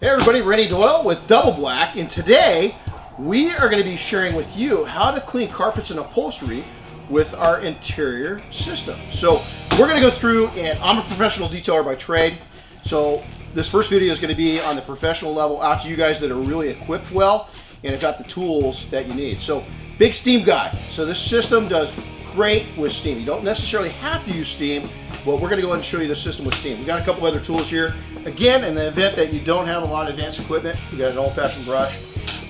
Hey everybody, Rennie Doyle with Double Black, and today we are going to be sharing with you how to clean carpets and upholstery with our interior system. So we're going to go through, and I'm a professional detailer by trade, so this first video is going to be on the professional level out to you guys that are really equipped well and have got the tools that you need. So big steam guy, so this system does great with steam. You don't necessarily have to use steam, but we're going to go ahead and show you the system with steam. We've got a couple other tools here. Again, in the event that you don't have a lot of advanced equipment, you got an old-fashioned brush.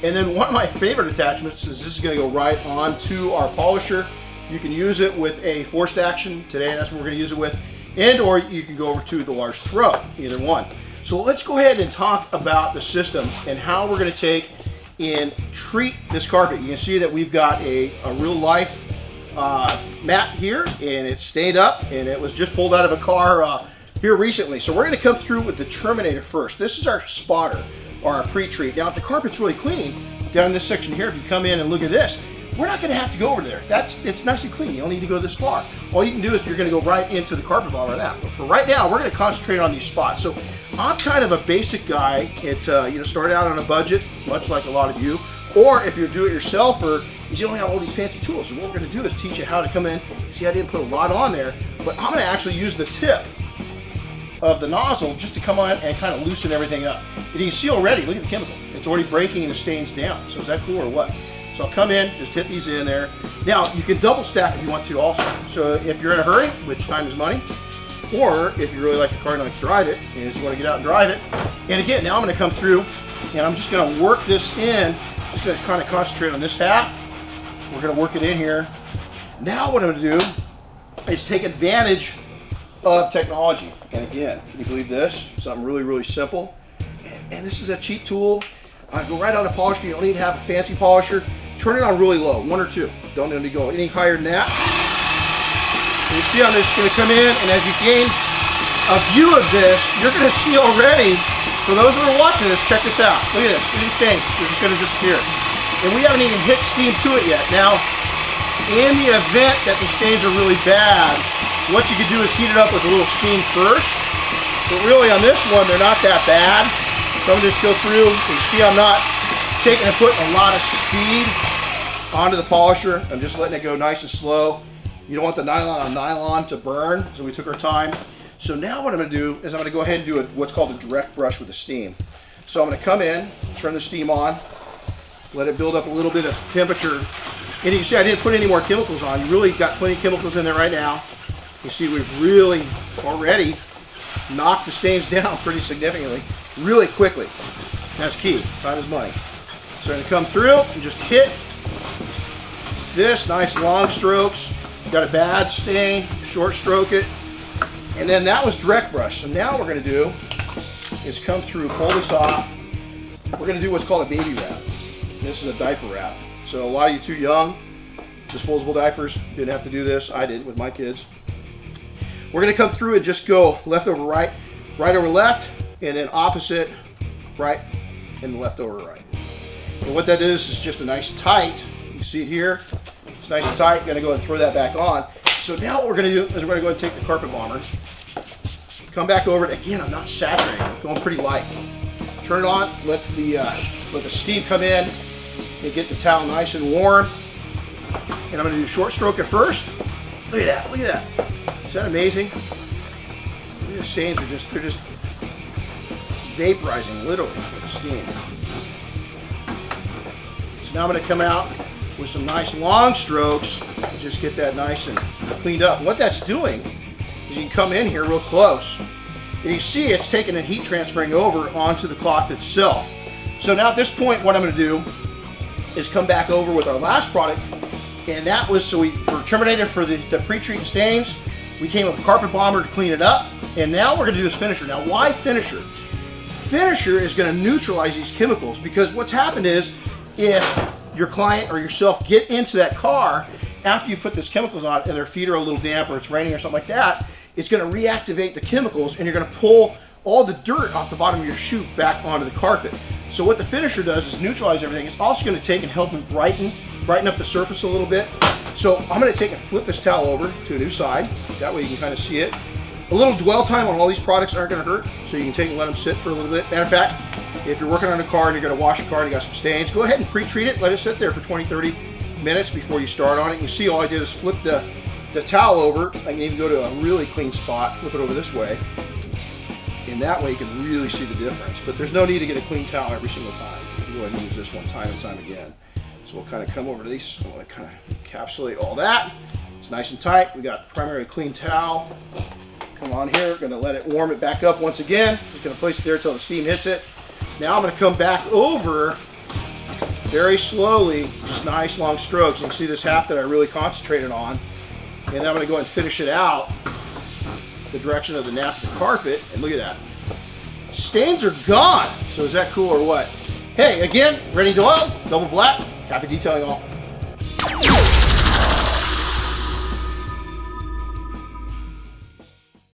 And then one of my favorite attachments is this is going to go right onto our polisher. You can use it with a forced action. Today, that's what we're going to use it with. And or you can go over to the large throw, either one. So let's go ahead and talk about the system and how we're going to take and treat this carpet. You can see that we've got a real life mat here, and it's stayed up, and it was just pulled out of a car here recently. So we're going to come through with the Terminator first. This is our spotter, or our pre-treat. Now if the carpet's really clean, down in this section here, if you come in and look at this, we're not going to have to go over there. It's nice and clean. You don't need to go this far. All you can do is you're going to go right into the carpet bomber now. But for right now, we're going to concentrate on these spots. So I'm kind of a basic guy. Started out on a budget, much like a lot of you. Or if you're a do-it-yourselfer, you don't have all these fancy tools. So what we're going to do is teach you how to come in. See, I didn't put a lot on there, but I'm going to actually use the tip of the nozzle just to come on and kind of loosen everything up. And you can see already, look at the chemical. It's already breaking the stains down. So is that cool or what? So I'll come in, just hit these in there. Now, you can double stack if you want to also. So if you're in a hurry, which time is money, or if you really like the car and like to drive it, and you want to get out and drive it. And again, now I'm going to come through, and I'm just going to work this in. Just going to kind of concentrate on this half. We're going to work it in here. Now what I'm going to do is take advantage of technology. And again, can you believe this? Something really, really simple. And this is a cheap tool. Go right on the polisher. You don't need to have a fancy polisher. Turn it on really low, 1 or 2. Don't need to go any higher than that. And you see I'm just going to come in, and as you gain a view of this, you're going to see already, for those that are watching this, check this out. Look at this. Look at these stains. They're just going to disappear. And we haven't even hit steam to it yet. Now, in the event that the stains are really bad, what you could do is heat it up with a little steam first. But really on this one, they're not that bad. So I'm going to just go through. You can see I'm not taking and putting a lot of speed onto the polisher. I'm just letting it go nice and slow. You don't want the nylon on nylon to burn, so we took our time. So now what I'm going to do is I'm going to go ahead and do what's called a direct brush with the steam. So I'm going to come in, turn the steam on, let it build up a little bit of temperature. And you can see I didn't put any more chemicals on. You really got plenty of chemicals in there right now. You see we've really already knocked the stains down pretty significantly, really quickly. That's key. Time is money. So I'm going to come through and just hit this, nice long strokes. Got a bad stain, short stroke it. And then that was direct brush. So now what we're going to do is come through, pull this off. We're going to do what's called a baby wrap. This is a diaper wrap. So a lot of you too young, disposable diapers, didn't have to do this. I did with my kids. We're going to come through and just go left over right, right over left, and then opposite right, and left over right. And what that is just a nice tight. You see it here? It's nice and tight. Going to go ahead and throw that back on. So now what we're going to do is we're going to go ahead and take the carpet bomber, come back over it. Again, I'm not saturating. I'm going pretty light. Turn it on. Let the steam come in and get the towel nice and warm. And I'm going to do short stroke it first. Look at that. Look at that. Is that amazing? The stains are just vaporizing literally with the steam. So now I'm going to come out with some nice long strokes and just get that nice and cleaned up. And what that's doing is you can come in here real close and you see it's taking and heat transferring over onto the cloth itself. So now at this point what I'm going to do is come back over with our last product, and that was for Terminator for the pre-treat stains. We came with a carpet bomber to clean it up, and now we're going to do this finisher. Now why finisher? Finisher is going to neutralize these chemicals, because what's happened is if your client or yourself get into that car after you've put these chemicals on and their feet are a little damp or it's raining or something like that, it's going to reactivate the chemicals and you're going to pull all the dirt off the bottom of your chute back onto the carpet. So what the finisher does is neutralize everything. It's also going to take and help and brighten up the surface a little bit. So I'm going to take and flip this towel over to a new side. That way you can kind of see it. A little dwell time on all these products aren't going to hurt, so you can take and let them sit for a little bit. Matter of fact, if you're working on a car and you're going to wash a car and you got some stains, go ahead and pre-treat it. Let it sit there for 20-30 minutes before you start on it. You see, all I did is flip the towel over. I can even go to a really clean spot, flip it over this way, and that way you can really see the difference. But there's no need to get a clean towel every single time. You can go ahead and use this one time and time again. So we'll kind of come over to these. We'll kind of encapsulate all that. It's nice and tight. We got primary clean towel. Come on here. Going to let it warm it back up once again. Just going to place it there until the steam hits it. Now I'm going to come back over very slowly, just nice long strokes. You can see this half that I really concentrated on. And then I'm going to go ahead and finish it out the direction of the napkin carpet. And look at that. Stains are gone. So is that cool or what? Hey, again, ready to oil, double black. Happy detailing all.